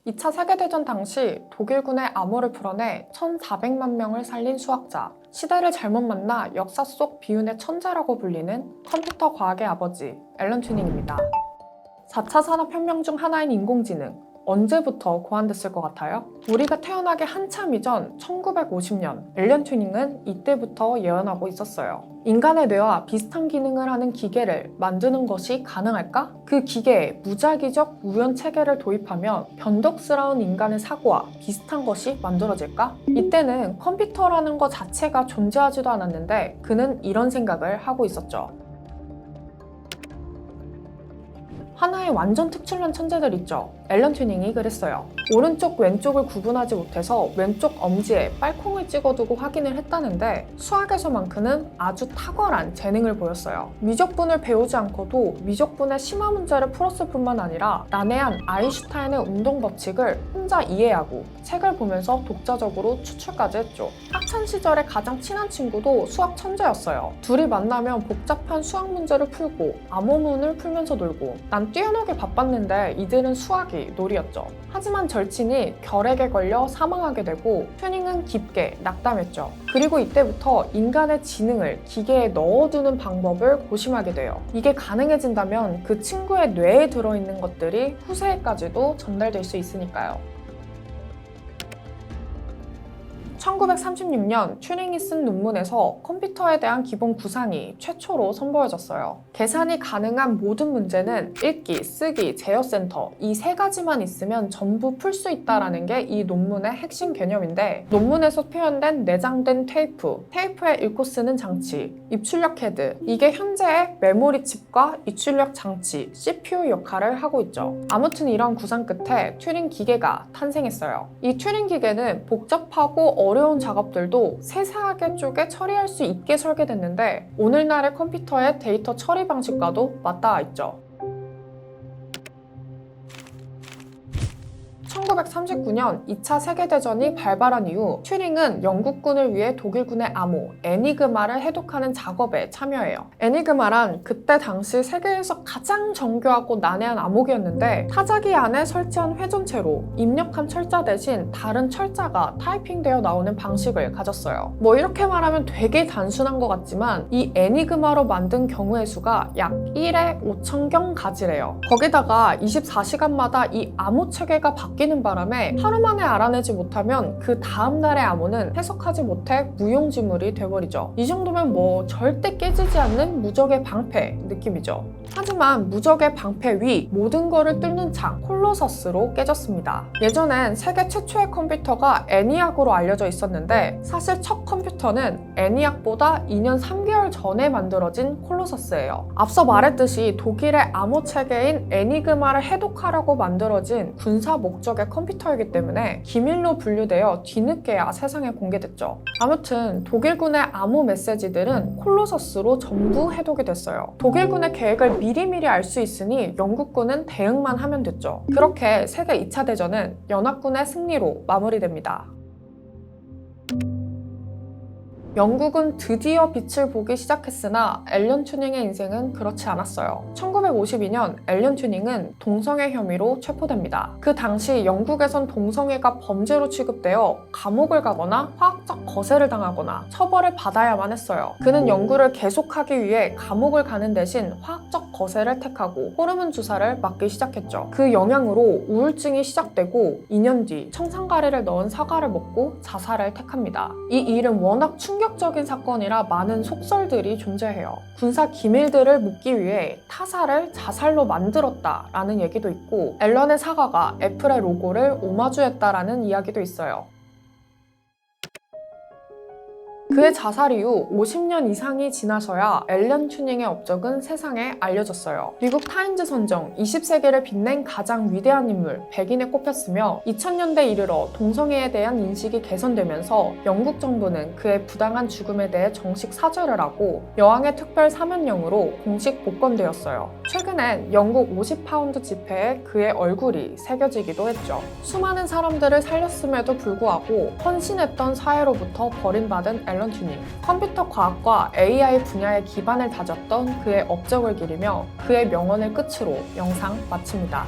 2차 세계대전 당시 독일군의 암호를 풀어내 1,400만 명을 살린 수학자, 시대를 잘못 만나 역사 속 비운의 천재라고 불리는 컴퓨터 과학의 아버지 앨런 튜닝입니다. 4차 산업혁명 중 하나인 인공지능, 언제부터 고안됐을 것 같아요? 우리가 태어나기 한참 이전 1950년, 앨런 튜닝은 이때부터 예언하고 있었어요. 인간의 뇌와 비슷한 기능을 하는 기계를 만드는 것이 가능할까? 그 기계에 무작위적 우연 체계를 도입하면 변덕스러운 인간의 사고와 비슷한 것이 만들어질까? 이때는 컴퓨터라는 것 자체가 존재하지도 않았는데 그는 이런 생각을 하고 있었죠. 하나의 완전 특출난 천재들 있죠. 앨런 튜닝이 그랬어요. 오른쪽 왼쪽을 구분하지 못해서 왼쪽 엄지에 빨콩을 찍어두고 확인을 했다는데 수학에서만큼은 아주 탁월한 재능을 보였어요. 미적분을 배우지 않고도 미적분의 심화 문제를 풀었을 뿐만 아니라 난해한 아인슈타인의 운동 법칙을 혼자 이해하고 책을 보면서 독자적으로 추출까지 했죠. 학창 시절에 가장 친한 친구도 수학 천재였어요. 둘이 만나면 복잡한 수학 문제를 풀고 암호문을 풀면서 놀고 난 뛰어나게 바빴는데 이들은 수학이 놀이였죠. 하지만 절친이 결핵에 걸려 사망하게 되고 튜닝은 깊게 낙담했죠. 그리고 이때부터 인간의 지능을 기계에 넣어두는 방법을 고심하게 돼요. 이게 가능해진다면 그 친구의 뇌에 들어있는 것들이 후세에까지도 전달될 수 있으니까요. 1936년 튜링이 쓴 논문에서 컴퓨터에 대한 기본 구상이 최초로 선보여졌어요. 계산이 가능한 모든 문제는 읽기, 쓰기, 제어 센터 이 세 가지만 있으면 전부 풀 수 있다는 게 이 논문의 핵심 개념인데 논문에서 표현된 내장된 테이프에 읽고 쓰는 장치, 입출력 헤드 이게 현재의 메모리 칩과 입출력 장치, CPU 역할을 하고 있죠. 아무튼 이런 구상 끝에 튜링 기계가 탄생했어요. 이 튜링 기계는 복잡하고 어려운 작업들도 세세하게 쪼개 처리할 수 있게 설계됐는데 오늘날의 컴퓨터의 데이터 처리 방식과도 맞닿아 있죠. 1939년 2차 세계대전이 발발한 이후 튜링은 영국군을 위해 독일군의 암호 애니그마를 해독하는 작업에 참여해요. 애니그마란 그때 당시 세계에서 가장 정교하고 난해한 암호기였는데 타자기 안에 설치한 회전체로 입력한 철자 대신 다른 철자가 타이핑되어 나오는 방식을 가졌어요. 뭐 이렇게 말하면 되게 단순한 것 같지만 이 애니그마로 만든 경우의 수가 약 1에 5,000경 가지래요. 거기다가 24시간마다 이 암호 체계가 바뀌는 바람에 하루 만에 알아내지 못하면 그 다음날의 암호는 해석하지 못해 무용지물이 돼버리죠. 이 정도면 뭐 절대 깨지지 않는 무적의 방패 느낌이죠. 하지만 무적의 방패 위 모든 거를 뚫는 창 콜로서스로 깨졌습니다. 예전엔 세계 최초의 컴퓨터가 애니악으로 알려져 있었는데 사실 첫 컴퓨터는 애니악보다 2년 3개월 전에 만들어진 콜로서스예요. 앞서 말했듯이 독일의 암호 체계인 애니그마를 해독하려고 만들어진 군사 목적의 컴퓨터이기 때문에 기밀로 분류되어 뒤늦게야 세상에 공개됐죠. 아무튼 독일군의 암호 메시지들은 콜로서스로 전부 해독이 됐어요. 독일군의 계획을 미리미리 알 수 있으니 영국군은 대응만 하면 됐죠. 그렇게 세계 2차 대전은 연합군의 승리로 마무리됩니다. 영국은 드디어 빛을 보기 시작했으나 앨런 튜닝의 인생은 그렇지 않았어요. 1952년 앨런 튜닝은 동성애 혐의로 체포됩니다. 그 당시 영국에선 동성애가 범죄로 취급되어 감옥을 가거나 화학적 거세를 당하거나 처벌을 받아야만 했어요. 그는 연구를 계속하기 위해 감옥을 가는 대신 화학적 거세를 택하고 호르몬 주사를 맞기 시작했죠. 그 영향으로 우울증이 시작되고 2년 뒤 청산가리를 넣은 사과를 먹고 자살을 택합니다. 이 일은 워낙 충격적인 사건이라 많은 속설들이 존재해요. 군사 기밀들을 묻기 위해 타사를 자살로 만들었다라는 얘기도 있고 앨런의 사과가 애플의 로고를 오마주했다라는 이야기도 있어요. 그의 자살 이후 50년 이상이 지나서야 앨런 튜닝의 업적은 세상에 알려졌어요. 미국 타임즈 선정 20세기를 빛낸 가장 위대한 인물 100인에 꼽혔으며 2000년대 이르러 동성애에 대한 인식이 개선되면서 영국 정부는 그의 부당한 죽음에 대해 정식 사죄를 하고 여왕의 특별 사면령으로 공식 복권되었어요. 최근엔 영국 50파운드 지폐에 그의 얼굴이 새겨지기도 했죠. 수많은 사람들을 살렸음에도 불구하고 헌신했던 사회로부터 버림받은 앨런 튜닝. 컴퓨터 과학과 AI 분야의 기반을 다졌던 그의 업적을 기리며 그의 명언을 끝으로 영상 마칩니다.